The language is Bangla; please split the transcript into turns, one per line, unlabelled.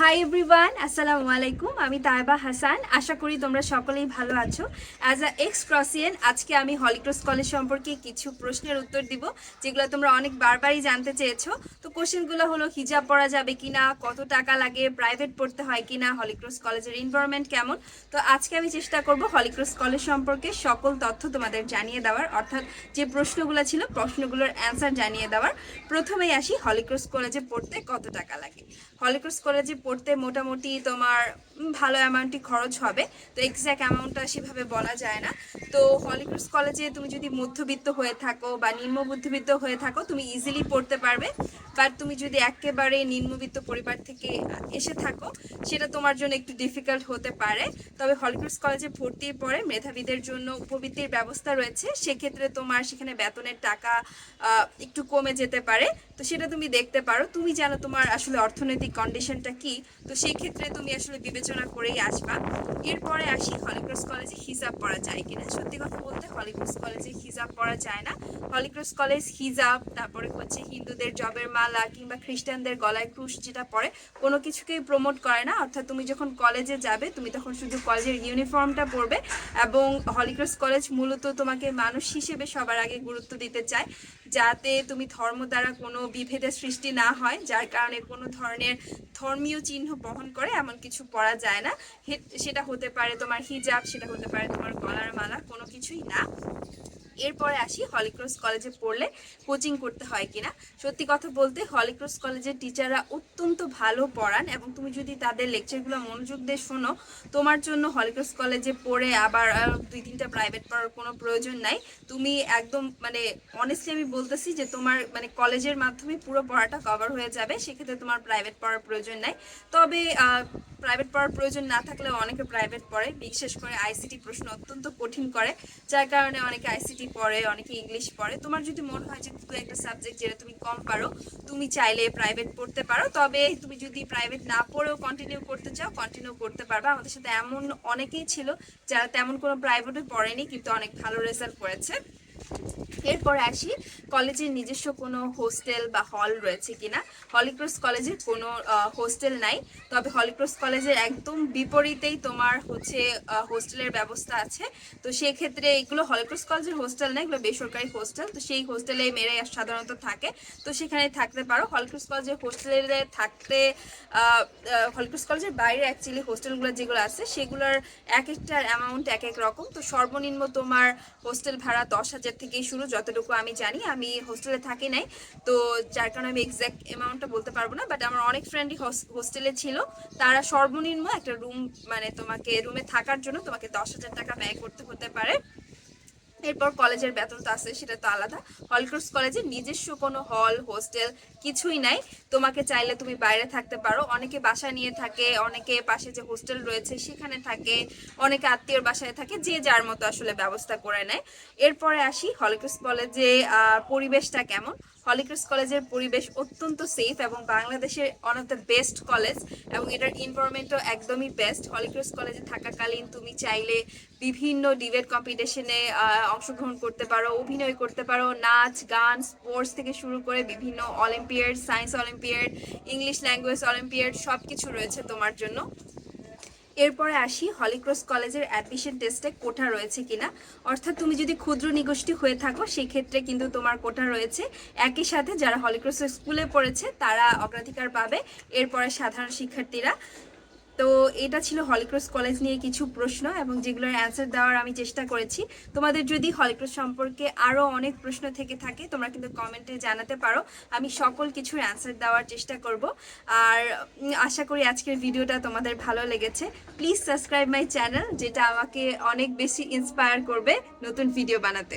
হাই এভরিওয়ান, আসসালামু আলাইকুম। আমি তাইবা হাসান। আশা করি তোমরা সকলেই ভালো আছো। অ্যাজ আ এক্স ক্রসিয়ান আজকে আমি হলিক্রস কলেজ সম্পর্কে কিছু প্রশ্নের উত্তর দিব, যেগুলো তোমরা অনেক বারবারই জানতে চেয়েছো। তো কোশ্চেনগুলো হলো হিজাব পরা যাবে কিনা, কত টাকা লাগে, প্রাইভেট পড়তে হয় কিনা, হলিক্রস কলেজের এনভায়রনমেন্ট কেমন। তো আজকে আমি চেষ্টা করব হলিক্রস কলেজ সম্পর্কে সকল তথ্য তোমাদের জানিয়ে দেওয়ার, অর্থাৎ যে প্রশ্নগুলো ছিল প্রশ্নগুলোর অ্যান্সার জানিয়ে দেওয়ার। প্রথমেই আসি, হলিক্রস কলেজে পড়তে কত টাকা লাগে। হলিক্রস কলেজে পড়তে মোটামুটি তোমার ভালো অ্যামাউন্টই খরচ হবে। তো এক্স্যাক্ট অ্যামাউন্টটা সেভাবে বলা যায় না। তো হলিক্রস কলেজে তুমি যদি মধ্যবিত্ত হয়ে থাকো বা নিম্ন মধ্যবিত্ত হয়ে থাকো, তুমি ইজিলি পড়তে পারবে। বাট তুমি যদি একেবারে নিম্নবিত্ত পরিবার থেকে এসে থাকো, সেটা তোমার জন্য একটু ডিফিকাল্ট হতে পারে। তবে হলিক্রস কলেজে ভর্তির পরে মেধাবীদের জন্য উপবৃত্তির ব্যবস্থা রয়েছে। সেক্ষেত্রে তোমার সেখানে বেতনের টাকা একটু কমে যেতে পারে। তো সেটা তুমি দেখতে পারো। তুমি জানো তোমার আসলে অর্থনৈতিক কন্ডিশনটা কি, তো সেই ক্ষেত্রে তুমি আসলে বিবেচনা করেই আসবা। এরপরে আসি, হলিক্রস কলেজে হিজাব পরা যায় কিনা। সত্যি কথা বলতে হলিক্রস কলেজে হিজাব পরা যায় না। হলিক্রস কলেজ হিজাব, তারপরে হচ্ছে হিন্দুদের জবের মালা কিংবা খ্রিস্টানদের গলায় ক্রুশ যেটা পরে, কোনো কিছুকেই প্রমোট করে না। অর্থাৎ তুমি যখন কলেজে যাবে তুমি তখন শুধু কলেজের ইউনিফর্মটা পরবে। এবং হলিক্রস কলেজ মূলত তোমাকে মানুষ হিসেবে সবার আগে গুরুত্ব দিতে চায়, যাতে তুমি ধর্ম দ্বারা কোনো বিভেদের সৃষ্টি না হয়, যার কারণে কোনো ধরনের ধর্মীয় চিহ্ন বহন করে এমন কিছু পরা যায় না। সেটা হতে পারে তোমার হিজাব, সেটা হতে পারে তোমার গলার মালা, কোনো কিছুই না। এরপরে আসি, হলিক্রস কলেজে পড়লে কোচিং করতে হয় কিনা। সত্যি কথা বলতে হলিক্রস কলেজের টিচাররা অত্যন্ত ভালো পড়ান, এবং তুমি যদি তাদের লেকচারগুলো মনোযোগ দিয়ে শোনো, তোমার জন্য হলিক্রস কলেজে পড়ে আবার 2-3টা প্রাইভেট পড়ার কোনো প্রয়োজন নাই। তুমি একদম মানে অনেস্টলি আমি বলতেছি যে তোমার মানে কলেজের মাধ্যমে পুরো পড়াটা কভার হয়ে যাবে। সেক্ষেত্রে তোমার প্রাইভেট পড়ার প্রয়োজন নাই। তবে প্রাইভেট পড়ার প্রয়োজন না থাকলেও অনেকে প্রাইভেট পড়ে, বিশেষ করে আইসিটি প্রশ্ন অত্যন্ত কঠিন করে, যার কারণে অনেকে আইসিটি পড়ে, অনেকে ইংলিশ পড়ে। তোমার যদি মনে হয় যে দু একটা সাবজেক্ট যেটা তুমি কম পারো, তুমি চাইলে প্রাইভেট পড়তে পারো। তবে তুমি যদি প্রাইভেট না পড়েও কন্টিনিউ করতে চাও, কন্টিনিউ করতে পারবে। আমাদের সাথে এমন অনেকেই ছিল যারা তেমন কোনো প্রাইভেটে পড়েনি কিন্তু অনেক ভালো রেজাল্ট করেছে। এরপরে আসি, কলেজের নিজস্ব কোনো হোস্টেল বা হল রয়েছে কিনা। হলিক্রস কলেজের কোনো হোস্টেল নাই। তবে হলিক্রস কলেজের একদম বিপরীতেই তোমার হচ্ছে হোস্টেলের ব্যবস্থা আছে। তো সেক্ষেত্রে এগুলো হলিক্রস কলেজের হোস্টেল না, এগুলো বেসরকারি হোস্টেল। তো সেই হোস্টেলে মেয়েরা সাধারণত থাকে, তো সেখানে থাকতে পারো। হলিক্রস কলেজের হোস্টেলে থাকতে হলিক্রস কলেজের বাইরে অ্যাকচুয়ালি হোস্টেলগুলো যেগুলো আছে সেগুলোর এক একটার অ্যামাউন্ট এক এক রকম। তো সর্বনিম্ন তোমার হোস্টেল ভাড়া 10,000 থেকেই শুরু, যতটুকু আমি জানি। আমি হোস্টেলে থাকি নাই, তো যার কারণে আমি এক্স্যাক্ট অ্যামাউন্টটা বলতে পারবো না। বাট আমার অনেক ফ্রেন্ডই হোস্টেলে ছিল, তারা সর্বনিম্ন একটা রুম মানে তোমাকে রুমে থাকার জন্য তোমাকে 10,000 টাকা ব্যয় করতে হতে পারে। এরপর কলেজের বেতন তো আছে, সেটা তো আলাদা। হলিক্রস কলেজে নিজস্ব কোনো হল হোস্টেল কিছুই নাই। তোমাকে চাইলে তুমি বাইরে থাকতে পারো। অনেকে বাসা নিয়ে থাকে, অনেকে পাশে যে হোস্টেল রয়েছে সেখানে থাকে, অনেকে আত্মীয়র বাসায় থাকে, যে যার মতো আসলে ব্যবস্থা করে নেয়। এরপরে আসি, হলিক্রস কলেজে পরিবেশটা কেমন। হলিক্রস কলেজের পরিবেশ অত্যন্ত সেফ এবং বাংলাদেশের one of the best college, এবং এটার এনভায়রনমেন্টও একদমই বেস্ট। হলিক্রস কলেজে থাকাকালীন তুমি চাইলে বিভিন্ন ডিবেট কম্পিটিশনে অংশগ্রহণ করতে পারো, অভিনয় করতে পারো, নাচ গান স্পোর্টস থেকে শুরু করে বিভিন্ন olympiad, science olympiad, English language olympiad সব কিছু রয়েছে তোমার জন্য। এরপরে আসি, হলিক্রস কলেজের অ্যাডমিশন টেস্টে কোটা রয়েছে কিনা। অর্থাৎ তুমি যদি ক্ষুদ্র নিগোষ্ঠী হয়ে থাকো সেক্ষেত্রে কিন্তু তোমার কোটা রয়েছে। একই সাথে যারা হলিক্রস স্কুলে পড়েছে তারা অগ্রাধিকার পাবে, এরপরে সাধারণ শিক্ষার্থীরা। তো এটা ছিল হলিক্রস কলেজ নিয়ে কিছু প্রশ্ন, এবং যেগুলোর অ্যান্সার দেওয়ার আমি চেষ্টা করেছি। তোমাদের যদি হলিক্রস সম্পর্কে আরও অনেক প্রশ্ন থেকে থাকে তোমরা কিন্তু কমেন্টে জানাতে পারো, আমি সকল কিছুর অ্যান্সার দেওয়ার চেষ্টা করব। আর আশা করি আজকের ভিডিওটা তোমাদের ভালো লেগেছে। প্লিজ সাবস্ক্রাইব মাই চ্যানেল, যেটা আমাকে অনেক বেশি ইন্সপায়ার করবে নতুন ভিডিও বানাতে।